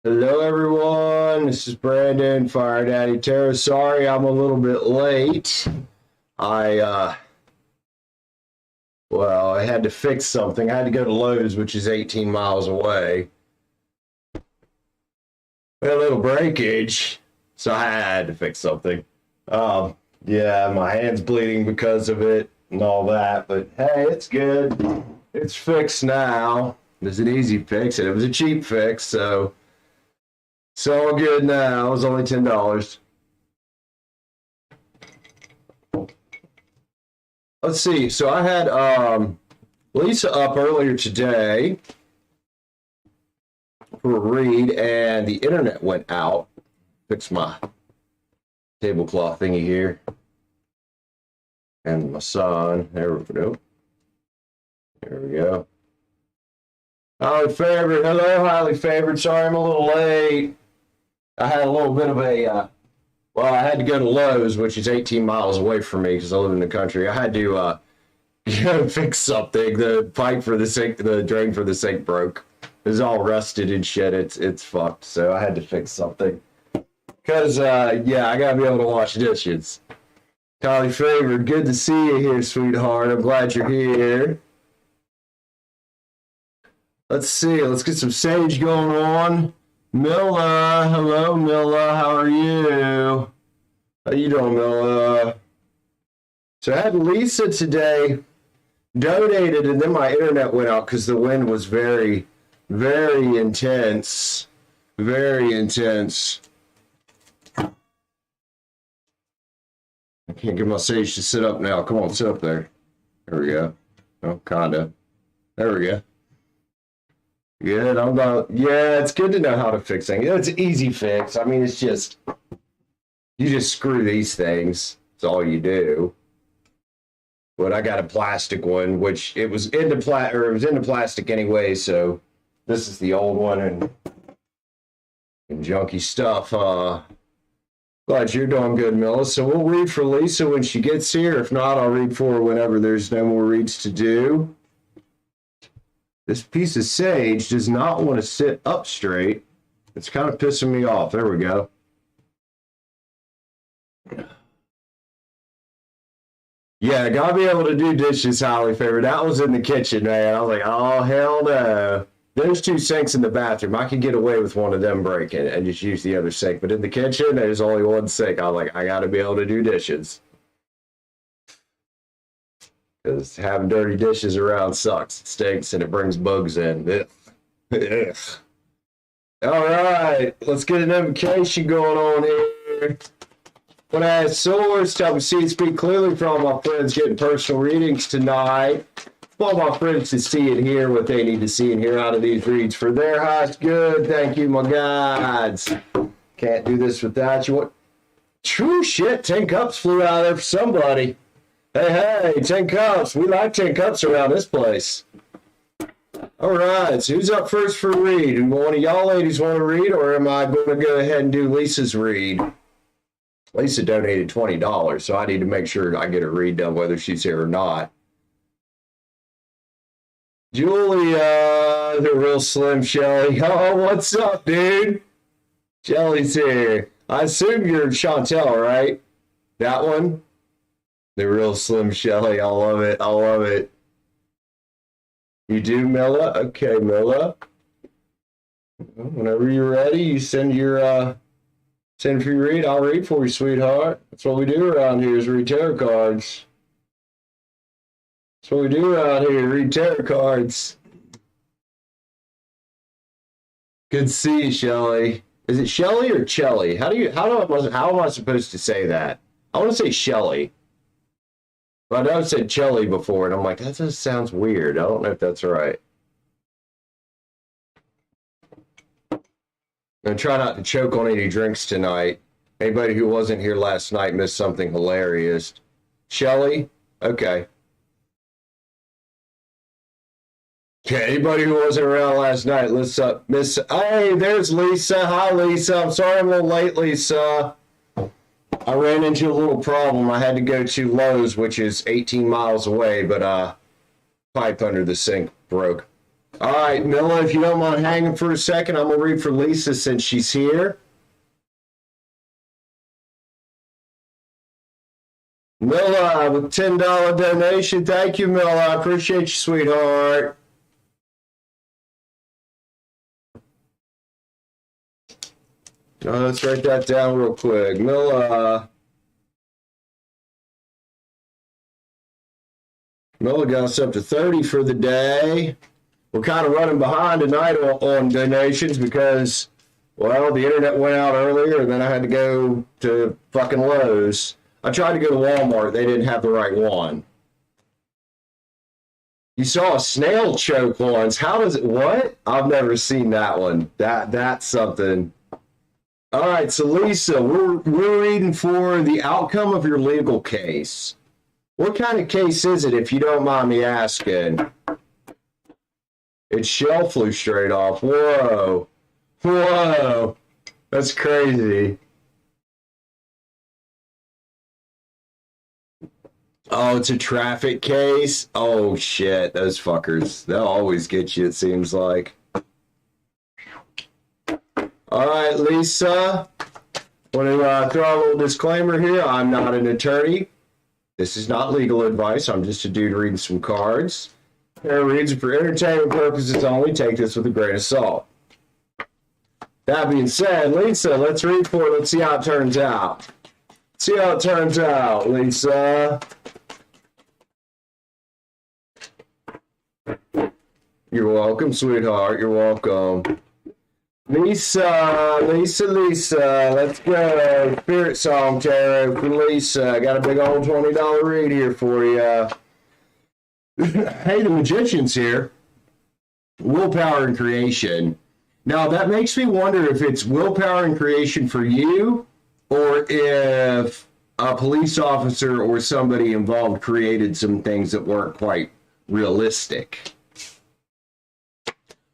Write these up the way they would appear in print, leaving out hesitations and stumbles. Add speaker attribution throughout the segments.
Speaker 1: Hello everyone, this is Brandon, Fire Daddy Terror. Sorry I'm a little bit late. I I had to fix something. I had to go to Lowe's, which is 18 miles away. We had a little breakage, so I had to fix something. Yeah, my hand's bleeding because of it and all that, but hey, it's good. It's fixed now. It was an easy fix, and it was a cheap fix, so it's all good now. It was only $10. Let's see. So I had Lisa up earlier today for a read, and the internet went out. Fix my tablecloth thingy here. And my son. There we go. There we go. Highly favored. Hello, highly favored. Sorry I'm a little late. I had a little bit of a, I had to go to Lowe's, which is 18 miles away from me because I live in the country. I had to fix something. The pipe for the sink, the drain for the sink broke. It was all rusted and shit. It's fucked. So I had to fix something. Because, yeah, I got to be able to wash dishes. Highly favored. Good to see you here, sweetheart. I'm glad you're here. Let's see. Let's get some sage going on. Milla, hello Milla, how are you? How you doing, Milla? So I had Lisa today donated, and then my internet went out because the wind was very, very intense. Very intense. I can't get my sage to sit up now. Come on, sit up there. There we go. Oh, kinda. There we go. Good, yeah, it's good to know how to fix things. It's an easy fix. I mean, it's just, you just screw these things. That's all you do. But I got a plastic one, which it was into plastic anyway, so this is the old one and junky stuff. Glad you're doing good, Milla. So we'll read for Lisa when she gets here. If not, I'll read for her whenever there's no more reads to do. This piece of sage does not want to sit up straight. It's kind of pissing me off. There we go. Yeah, I gotta be able to do dishes, highly favored. That was in the kitchen, man. I was like, oh, hell no. There's two sinks in the bathroom. I could get away with one of them breaking and just use the other sink. But in the kitchen, there's only one sink. I was like, I gotta be able to do dishes. Because having dirty dishes around sucks. It stinks and it brings bugs in. Ugh. Ugh. All right, let's get an invocation going on here. When I have swords, help me see and speak clearly for all my friends getting personal readings tonight. For all my friends to see and hear what they need to see and hear out of these reads for their highest good. Thank you, my gods. Can't do this without you. What? True shit, 10 cups flew out there for somebody. Hey, 10 cups. We like 10 cups around this place. All right, so who's up first for a read? Do one of y'all ladies want to read, or am I going to go ahead and do Lisa's read? Lisa donated $20, so I need to make sure I get a read done whether she's here or not. Julia, the real Slim Shelly. Oh, what's up, dude? Shelly's here. I assume you're Chantel, right? That one? The real Slim Shelly. I love it. I love it. You do, Milla? Okay, Milla. Whenever you're ready, you send your send for your read. I'll read for you, sweetheart. That's what we do around here is read tarot cards. That's what we do around here, read tarot cards. Good to see you, Shelly. Is it Shelly or Chelly? How am I supposed to say that? I want to say Shelly. But I know I've said Chelly before, and I'm like, that just sounds weird. I don't know if that's right. I'm going to try not to choke on any drinks tonight. Anybody who wasn't here last night missed something hilarious. Shelly? Okay. Okay, anybody who wasn't around last night, hey, there's Lisa. Hi, Lisa. I'm sorry I'm a little late, Lisa. I ran into a little problem. I had to go to Lowe's, which is 18 miles away, but pipe under the sink broke. All right, Milla, if you don't mind hanging for a second, I'm going to read for Lisa since she's here. Milla with $10 donation. Thank you, Milla. I appreciate you, sweetheart. Let's write that down real quick. Milla got us up to 30 for the day. We're kind of running behind tonight on donations because, well, the internet went out earlier and then I had to go to fucking Lowe's. I tried to go to Walmart. They didn't have the right one. You saw a snail choke once. How does it, what? I've never seen that one. That's something. All right, so Lisa, we're reading for the outcome of your legal case. What kind of case is it, if you don't mind me asking? Its shell flew straight off. Whoa. Whoa. That's crazy. Oh, it's a traffic case? Oh, shit. Those fuckers. They'll always get you, it seems like. All right, Lisa. Want to throw a little disclaimer here. I'm not an attorney. This is not legal advice. I'm just a dude reading some cards. Reads it for entertainment purposes only. Take this with a grain of salt. That being said, Lisa, let's read for it. Let's see how it turns out. See how it turns out, Lisa. You're welcome, sweetheart. You're welcome. Lisa, let's go. Spirit Song Tarot for Lisa. I got a big old $20 read here for you. Hey, the Magician's here. Willpower and creation. Now, that makes me wonder if it's willpower and creation for you or if a police officer or somebody involved created some things that weren't quite realistic.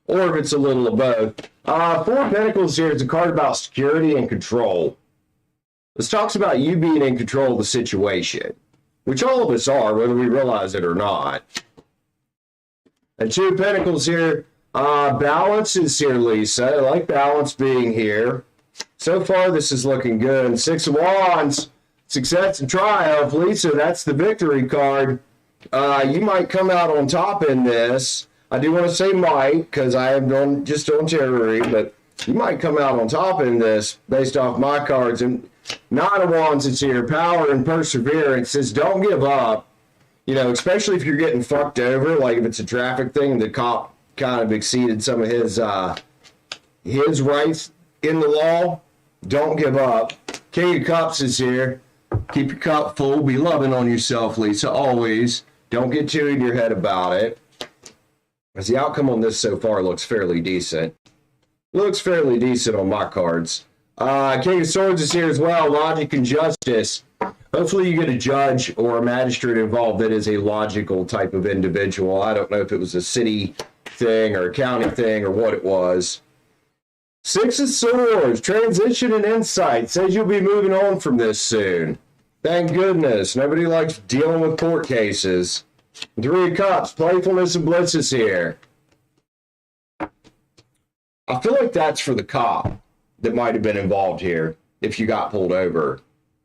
Speaker 1: Or if it's a little of both. Four of Pentacles here is a card about security and control. This talks about you being in control of the situation, which all of us are, whether we realize it or not. And Two of Pentacles here, balance is here, Lisa. I like balance being here. So far, this is looking good. And Six of Wands, success and triumph. Lisa, that's the victory card. You might come out on top in this. I do want to say might, because I am just on terror, but you might come out on top in this based off my cards. And Nine of Wands is here, power and perseverance. Says don't give up, you know, especially if you're getting fucked over, like if it's a traffic thing, the cop kind of exceeded some of his rights in the law. Don't give up. King of Cups is here. Keep your cup full. Be loving on yourself, Lisa, always. Don't get too in your head about it. As the outcome on this so far looks fairly decent. Looks fairly decent on my cards. King of Swords is here as well. Logic and justice. Hopefully you get a judge or a magistrate involved that is a logical type of individual. I don't know if it was a city thing or a county thing or what it was. Six of Swords. Transition and insight. Says you'll be moving on from this soon. Thank goodness. Nobody likes dealing with court cases. Three of Cups, playfulness and bliss is here. I feel like that's for the cop that might have been involved here if you got pulled over.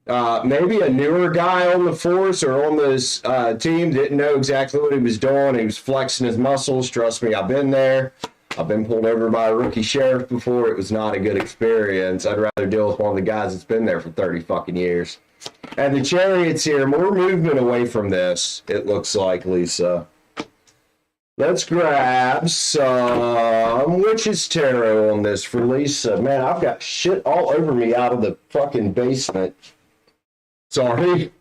Speaker 1: Maybe a newer guy on the force or on this team didn't know exactly what he was doing. He was flexing his muscles. Trust me, I've been there. I've been pulled over by a rookie sheriff before. It was not a good experience. I'd rather deal with one of the guys that's been there for 30 fucking years. And the Chariot's here. More movement away from this, it looks like, Lisa. Let's grab some Witch's Tarot on this for Lisa. Man, I've got shit all over me out of the fucking basement. Sorry.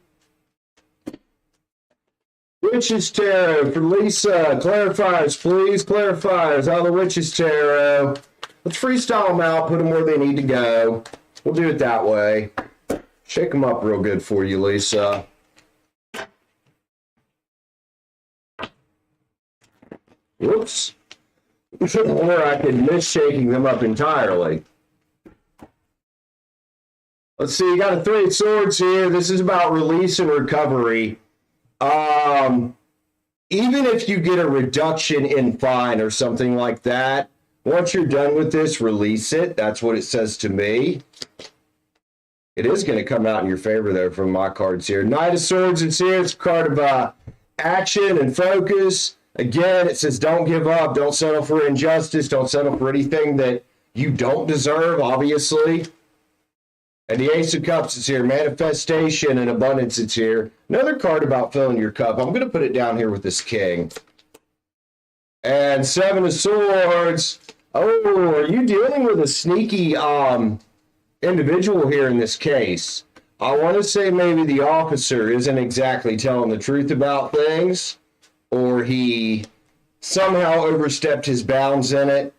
Speaker 1: Witch's Tarot for Lisa. Clarifiers, please. Clarifiers. All the Witch's Tarot. Let's freestyle them out. Put them where they need to go. We'll do it that way. Shake them up real good for you, Lisa. Whoops. Or I could miss shaking them up entirely. Let's see, you got a Three of Swords here. This is about release and recovery. even if you get a reduction in fine or something like that, once you're done with this, release it. That's what it says to me. It is going to come out in your favor, though, from my cards here. Knight of Swords, it's here. It's a card of action and focus. Again, it says don't give up. Don't settle for injustice. Don't settle for anything that you don't deserve, obviously. And the Ace of Cups is here. Manifestation and abundance, it's here. Another card about filling your cup. I'm going to put it down here with this King. And Seven of Swords. Oh, are you dealing with a sneaky individual here in this case? I want to say maybe the officer isn't exactly telling the truth about things, or he somehow overstepped his bounds in it.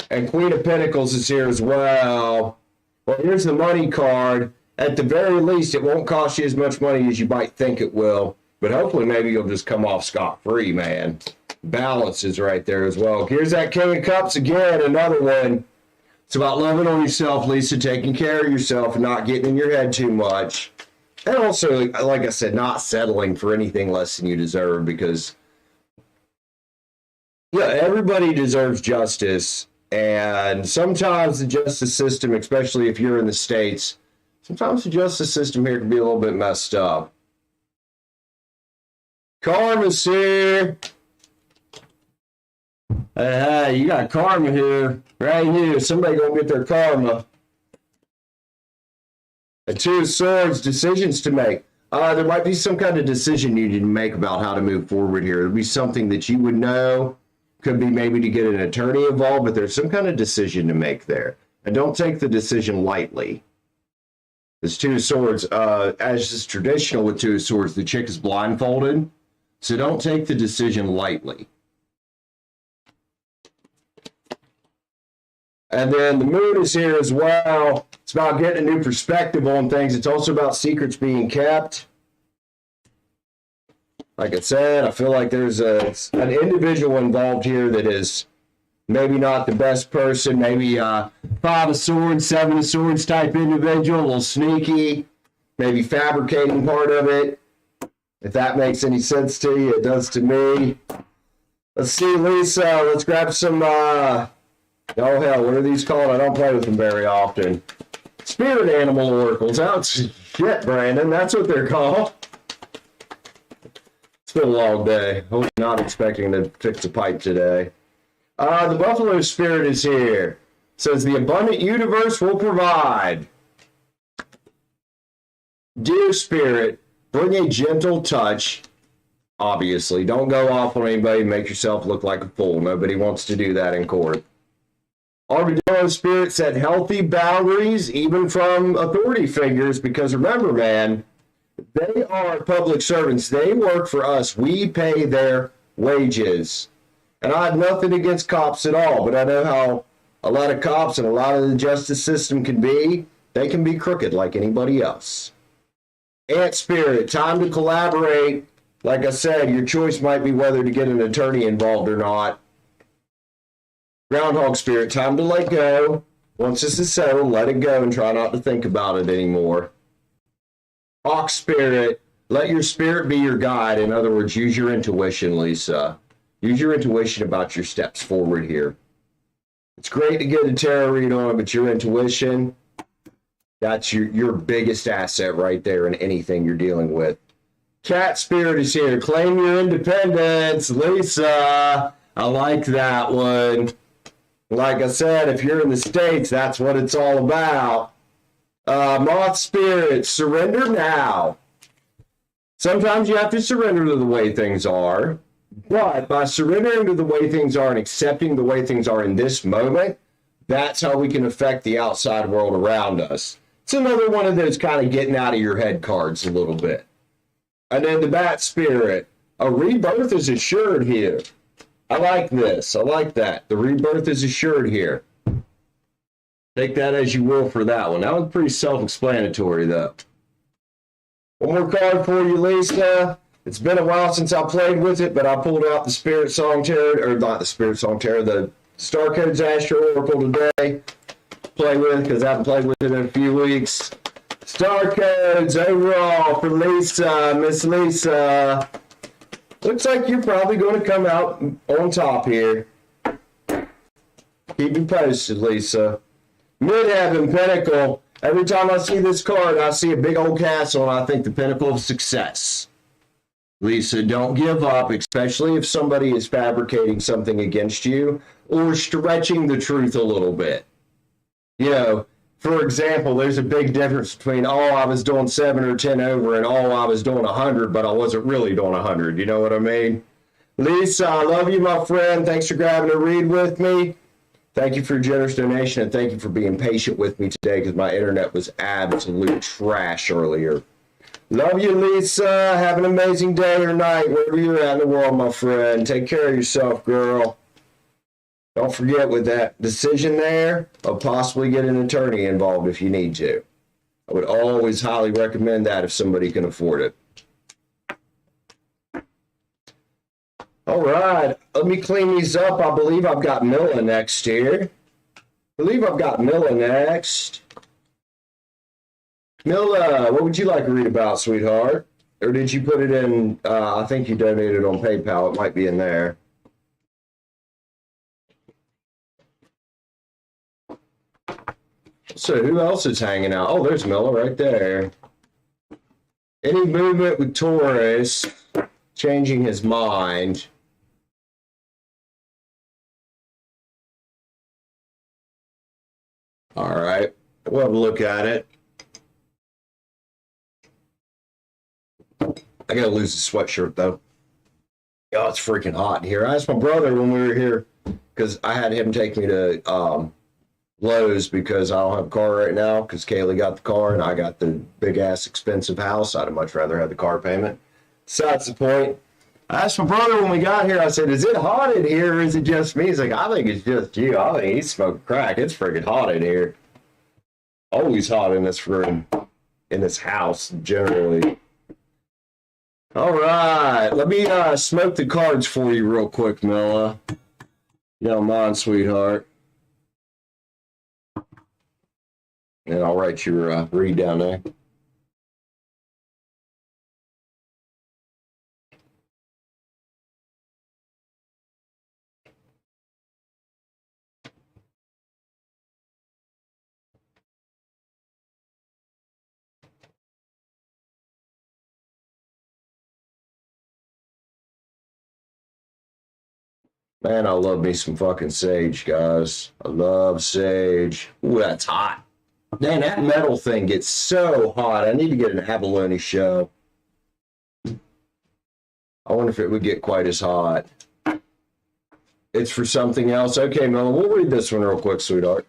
Speaker 1: And Queen of Pentacles is here as well. Well, here's the money card. At the very least, it won't cost you as much money as you might think it will. But hopefully, maybe you'll just come off scot-free, man. Balance is right there as well. Here's that King of Cups again, another one. It's about loving on yourself, Lisa, taking care of yourself and not getting in your head too much. And also, like I said, not settling for anything less than you deserve, because, yeah, everybody deserves justice. And sometimes the justice system, especially if you're in the States, sometimes the justice system here can be a little bit messed up. Karma's here. Hey, you got karma here. Right here. Somebody gonna get their karma. The Two of Swords, decisions to make. There might be some kind of decision you need to make about how to move forward here. It'll be something that you would know. Could be maybe to get an attorney involved, but there's some kind of decision to make there. And don't take the decision lightly. This Two of Swords, as is traditional with Two of Swords, the chick is blindfolded. So don't take the decision lightly. And then the Moon is here as well. It's about getting a new perspective on things. It's also about secrets being kept. Like I said, I feel like there's an individual involved here that is maybe not the best person. Maybe Five of Swords, Seven of Swords type individual, a little sneaky. Maybe fabricating part of it. If that makes any sense to you, it does to me. Let's see, Lisa. Let's grab some... oh, hell, what are these called? I don't play with them very often. Spirit animal oracles. Ouch. Shit, Brandon. That's what they're called. It's been a long day. Hope you're not expecting to fix a pipe today. The Buffalo Spirit is here. Says the abundant universe will provide. Dear Spirit, bring a gentle touch. Obviously, don't go off on anybody and make yourself look like a fool. Nobody wants to do that in court. Armadillo Spirit set healthy boundaries, even from authority figures, because remember, man, they are public servants. They work for us. We pay their wages. And I have nothing against cops at all, but I know how a lot of cops and a lot of the justice system can be. They can be crooked like anybody else. Ant Spirit, time to collaborate. Like I said, your choice might be whether to get an attorney involved or not. Groundhog Spirit, time to let go. Once this is settled, let it go and try not to think about it anymore. Ox Spirit, let your spirit be your guide. In other words, use your intuition, Lisa. Use your intuition about your steps forward here. It's great to get a tarot read on it, but your intuition, that's your biggest asset right there in anything you're dealing with. Cat Spirit is here. Claim your independence, Lisa. I like that one. Like I said, if you're in the States, that's what it's all about. Moth Spirit, surrender now. Sometimes you have to surrender to the way things are, but by surrendering to the way things are and accepting the way things are in this moment, that's how we can affect the outside world around us. It's another one of those kind of getting out of your head cards a little bit. And then the Bat Spirit, a rebirth is assured here. I like this. I like that. The rebirth is assured here. Take that as you will for that one. That was pretty self-explanatory, though. One more card for you, Lisa. It's been a while since I played with it, but I pulled out the Spirit Song Tarot, or not the Spirit Song Tarot, the Star Codes Astro Oracle today. Play with, because I haven't played with it in a few weeks. Star Codes overall for Lisa, Miss Lisa. Looks like you're probably going to come out on top here. Keep me posted, Lisa. Midheaven, Pinnacle. Every time I see this card, I see a big old castle, and I think the pinnacle of success. Lisa, don't give up, especially if somebody is fabricating something against you or stretching the truth a little bit. You know, for example, there's a big difference between, oh, I was doing 7 or 10 over, and oh, I was doing 100, but I wasn't really doing 100. You know what I mean? Lisa, I love you, my friend. Thanks for grabbing a read with me. Thank you for your generous donation, and thank you for being patient with me today because my internet was absolute trash earlier. Love you, Lisa. Have an amazing day or night, wherever you're at in the world, my friend. Take care of yourself, girl. Don't forget with that decision there of possibly get an attorney involved if you need to. I would always highly recommend that if somebody can afford it. All right, let me clean these up. I believe I've got Milla next here. Milla, what would you like to read about, sweetheart? Or did you put it in, I think you donated on PayPal. It might be in there. So who else is hanging out? Oh, there's Milla right there. Any movement with Taurus changing his mind? All right, we'll have a look at it. I gotta lose the sweatshirt though. Oh, it's freaking hot in here. I asked my brother when we were here because I had him take me to Lowe's because I don't have a car right now because Kaylee got the car and I got the big ass expensive house. I'd much rather have the car payment. So that's the point. I asked my brother when we got here, I said, is it hot in here or is it just me? He's like, I think it's just you. I think he's smoking crack. It's freaking hot in here. Always hot in this room, in this house, generally. All right, let me smoke the cards for you real quick, Milla. You don't mind, sweetheart. And I'll write your read down there. Man, I love me some fucking sage, guys. I love sage. Ooh, that's hot. Man, that metal thing gets so hot. I need to get an abalone show. I wonder if it would get quite as hot. It's for something else. Okay, Milla, we'll read this one real quick, sweetheart.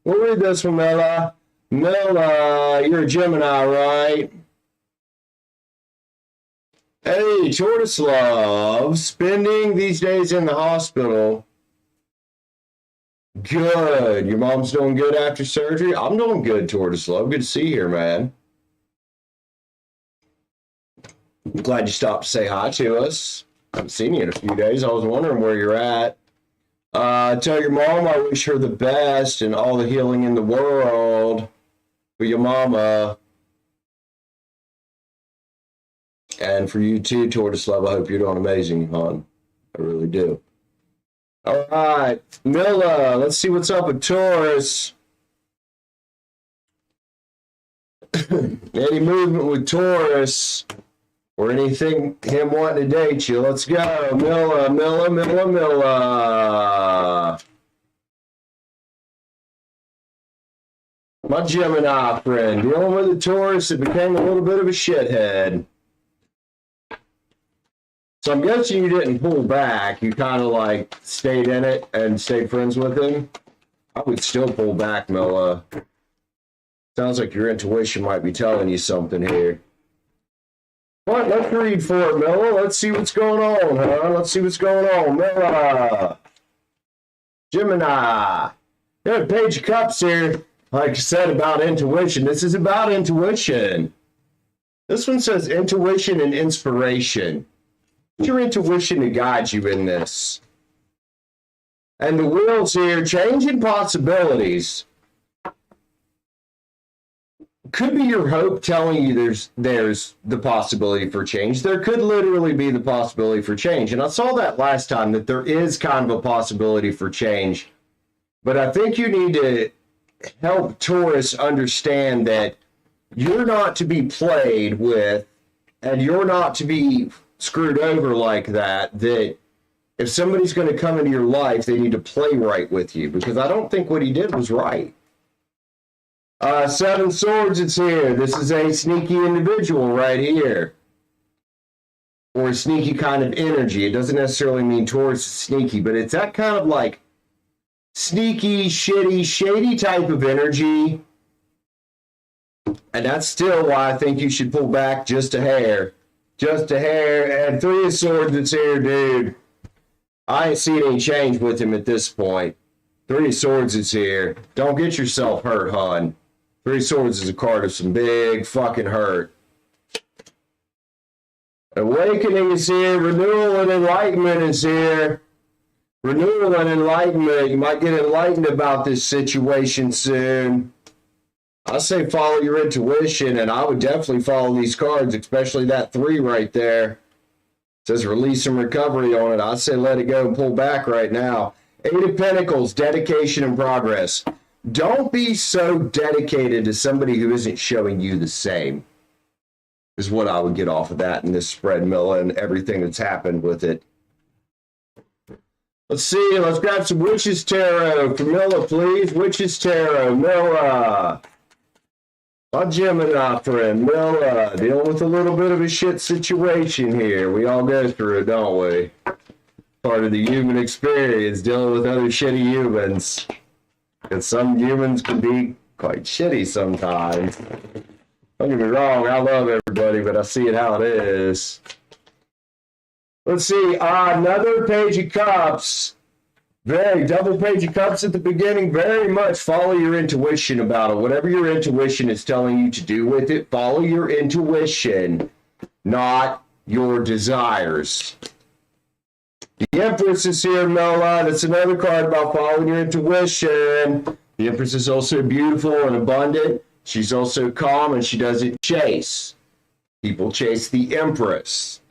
Speaker 1: We'll read this one, Milla. Milla, you're a Gemini, right? Hey, Tortoise Love, spending these days in the hospital. Good. Your mom's doing good after surgery? I'm doing good, Tortoise Love. Good to see you here, man. I'm glad you stopped to say hi to us. I haven't seen you in a few days. I was wondering where you're at. Tell your mom I wish her the best and all the healing in the world for your mama. And for you too, Tortoise Love, I hope you're doing amazing, hon. I really do. All right, Milla, let's see what's up with Taurus. Any movement with Taurus or anything him wanting to date you? Let's go, Milla. My Gemini friend, dealing with a Taurus that became a little bit of a shithead. So I'm guessing you didn't pull back. You kind of like stayed in it and stayed friends with him. I would still pull back, Milla. Sounds like your intuition might be telling you something here. But let's read for it, Milla. Let's see what's going on, huh? Let's see what's going on, Milla. Gemini. Got a Page of Cups here. Like I said about intuition. This is about intuition. This one says intuition and inspiration. Your intuition to guide you in this. And the wheels here, changing possibilities. could be your hope telling you there's the possibility for change. There could literally be the possibility for change. And I saw that last time, that there is kind of a possibility for change. But I think you need to help Taurus understand that you're not to be played with, and you're not to be screwed over like that, that if somebody's going to come into your life, they need to play right with you, because I don't think what he did was right. Seven Swords, it's here. This is a sneaky individual right here. Or a sneaky kind of energy. It doesn't necessarily mean Taurus is sneaky, but it's that kind of like sneaky, shitty, shady type of energy. And that's still why I think you should pull back just a hair. Just a hair. And Three of Swords, it's here, dude. I ain't seen any change with him at this point. Three of Swords is here. Don't get yourself hurt, hon. Three of Swords is a card of some big fucking hurt. Awakening is here. Renewal and enlightenment is here. Renewal and enlightenment. You might get enlightened about this situation soon. I say follow your intuition, and I would definitely follow these cards, especially that 3 right there. It says release and recovery on it. I say let it go and pull back right now. 8 of Pentacles, dedication and progress. Don't be so dedicated to somebody who isn't showing you the same, is what I would get off of that in this spread, Milla, and everything that's happened with it. Let's see. Let's grab some Witch's Tarot for Milla, please. Witch's Tarot, Milla. My Gemini friend, Milla, dealing with a little bit of a shit situation here. We all go through it, don't we? Part of the human experience, dealing with other shitty humans. Because some humans can be quite shitty sometimes. Don't get me wrong, I love everybody, but I see it how it is. Let's see, another Page of Cups. Very double Page of Cups at the beginning. Very much follow your intuition about it. Whatever your intuition is telling you to do with it, follow your intuition, not your desires. The Empress is here, Milla. That's another card about following your intuition. The Empress is also beautiful and abundant. She's also calm, and she doesn't chase. People chase the Empress.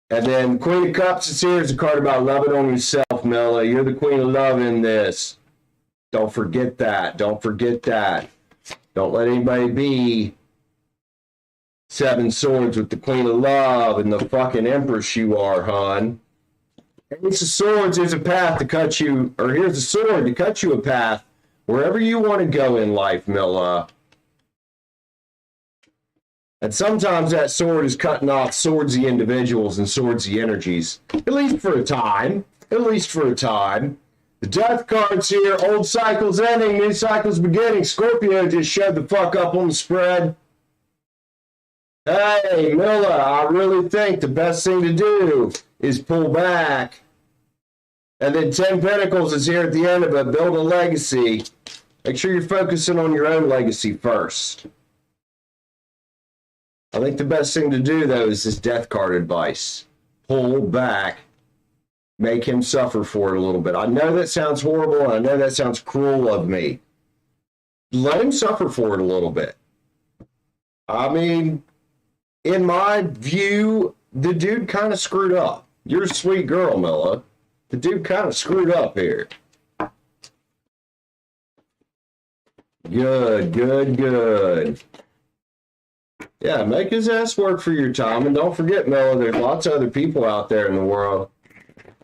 Speaker 1: And then Queen of Cups is here. It's a card about loving on yourself, Milla. You're the queen of love in this. Don't forget that. Don't forget that. Don't let anybody be Seven Swords with the Queen of Love and the fucking Empress you are, hon. Ace of Swords, here's a path to cut you, or here's a sword to cut you a path wherever you want to go in life, Milla. And sometimes that sword is cutting off swordsy individuals and swordsy energies. At least for a time. At least for a time. The Death card's here. Old cycles ending, new cycles beginning. Scorpio just showed the fuck up on the spread. Hey, Milla, I really think the best thing to do is pull back. And then 10 Pentacles is here at the end of it. Build a legacy. Make sure you're focusing on your own legacy first. I think the best thing to do, though, is this Death card advice. Pull back. Make him suffer for it a little bit. I know that sounds horrible, and I know that sounds cruel of me. Let him suffer for it a little bit. I mean, in my view, the dude kind of screwed up. You're a sweet girl, Milla. The dude kind of screwed up here. Good, good, good. Yeah, make his ass work for your time. And don't forget, Milla, there's lots of other people out there in the world.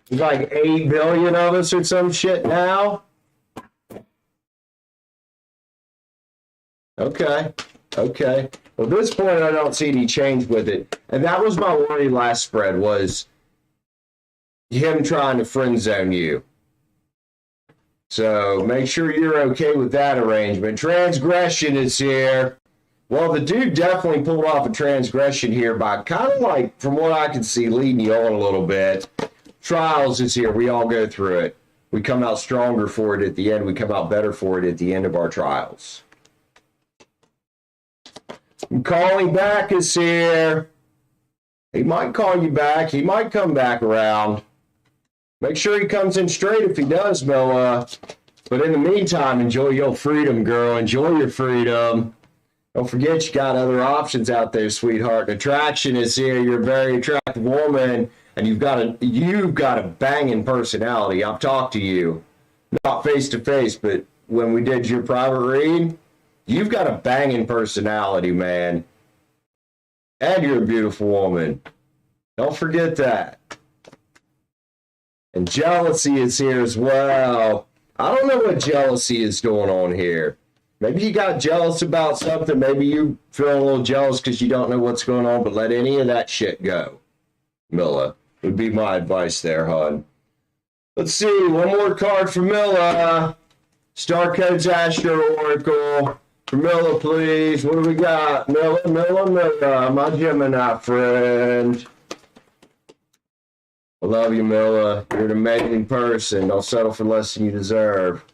Speaker 1: There's like 8 billion of us or some shit now. Okay, okay. Well, at this point, I don't see any change with it. And that was my worry last spread, was him trying to friend zone you. So make sure you're okay with that arrangement. Transgression is here. Well, the dude definitely pulled off a transgression here by kind of like, from what I can see, leading you on a little bit. Trials is here. We all go through it. We come out stronger for it at the end. We come out better for it at the end of our trials. And calling back is here. He might call you back. He might come back around. Make sure he comes in straight if he does, Milla. But in the meantime, enjoy your freedom, girl. Enjoy your freedom. Don't forget you got other options out there, sweetheart. Attraction is here. You're a very attractive woman, and you've got a banging personality. I've talked to you, not face to face, but when we did your private read, you've got a banging personality, man. And you're a beautiful woman. Don't forget that. And jealousy is here as well. I don't know what jealousy is going on here. Maybe you got jealous about something. Maybe you feel a little jealous because you don't know what's going on, but let any of that shit go. Milla would be my advice there, hon. Let's see. One more card for Milla. Star Codes Astro Oracle. For Milla, please. What do we got? Milla, my Gemini friend. I love you, Milla. You're an amazing person. Don't settle for less than you deserve.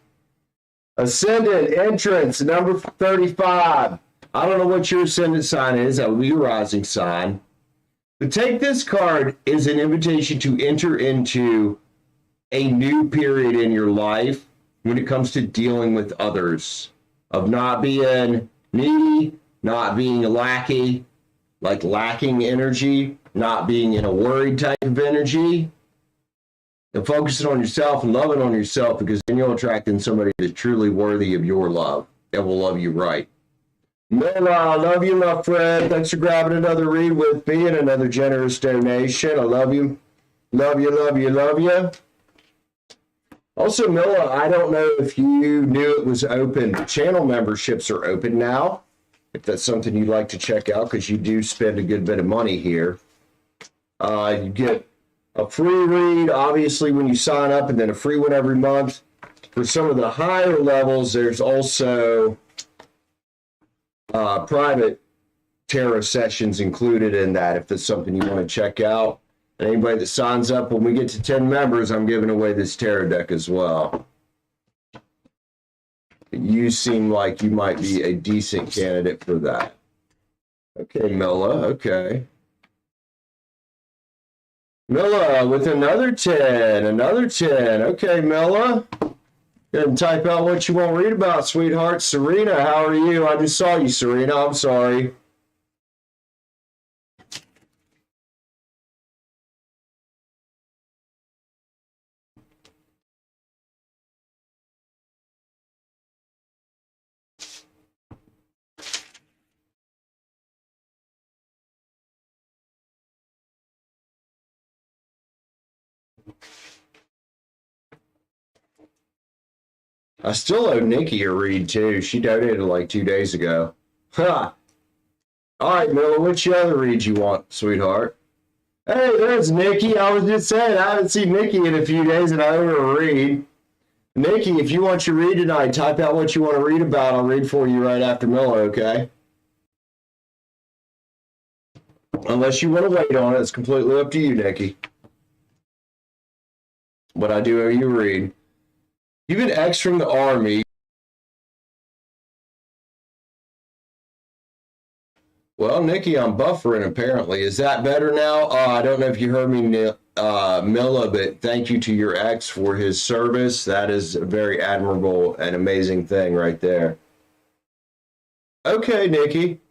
Speaker 1: Ascendant, entrance, number 35. I don't know what your ascendant sign is. That would be your rising sign. But take this card as an invitation to enter into a new period in your life when it comes to dealing with others. Of not being needy, not being a lackey, like lacking energy, not being in a worried type of energy, and focusing on yourself and loving on yourself, because then you'll attract in somebody that's truly worthy of your love and will love you right. Milla, I love you, my friend. Thanks for grabbing another read with me and another generous donation. I love you. Love you, love you, love you. Also, Milla, I don't know if you knew it was open. Channel memberships are open now, if that's something you'd like to check out, because you do spend a good bit of money here. You get a free read, obviously, when you sign up, and then a free one every month. For some of the higher levels, there's also private tarot sessions included in that, if that's something you want to check out. And anybody that signs up, when we get to 10 members, I'm giving away this tarot deck as well. You seem like you might be a decent candidate for that. Okay, Milla, okay. Milla with another 10, another 10. Okay, Milla. Go ahead and type out what you want to read about, sweetheart. Serena, how are you? I just saw you, Serena. I'm sorry. I still owe Nikki a read, too. She donated like 2 days ago. Ha! All right, Milla, which other read you want, sweetheart? Hey, there's Nikki. I was just saying, I haven't seen Nikki in a few days, and I owe her a read. Nikki, if you want your read tonight, type out what you want to read about. I'll read for you right after Milla, okay? Unless you want to wait on it, it's completely up to you, Nikki. But I do owe you a read. You've been X from the Army. Well, Nikki, I'm buffering apparently. Is that better now? I don't know if you heard me, Milla, but thank you to your ex for his service. That is a very admirable and amazing thing right there. Okay, Nikki.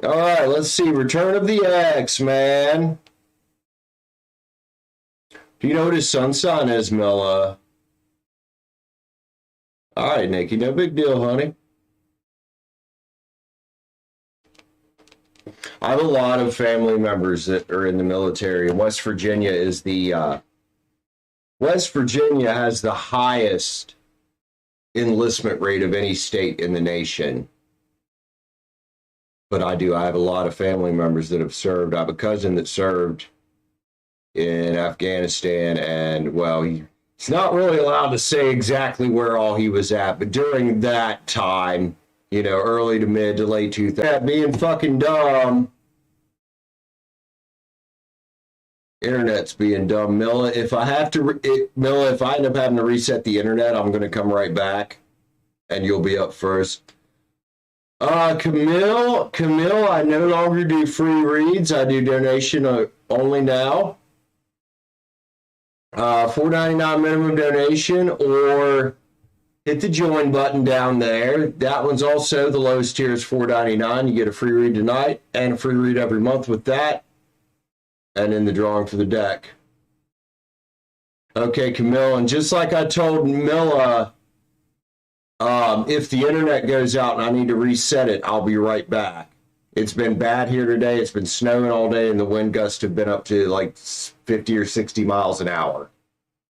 Speaker 1: All right, let's see. Return of the Ex, man. Do you know what his sun sign is, Milla? All right, Nikki, no big deal, honey. I have a lot of family members that are in the military, and West Virginia is the West Virginia has the highest enlistment rate of any state in the nation. But I have a lot of family members that have served. I have a cousin that served in Afghanistan, and well, he's not really allowed to say exactly where all he was at, but during that time, you know, early to mid to late 2000s, being fucking dumb. Internet's being dumb, Milla. If I have to, Milla, if I end up having to reset the internet, I'm going to come right back, and you'll be up first. Camille, I no longer do free reads. I do donation only now. $4.99 minimum donation, or hit the join button down there. That one's also the lowest tier is $4.99. You get a free read tonight and a free read every month with that. And in the drawing for the deck. Okay, Camille, and just like I told Milla, if the internet goes out and I need to reset it, I'll be right back. It's been bad here today. It's been snowing all day, and the wind gusts have been up to like 50 or 60 miles an hour.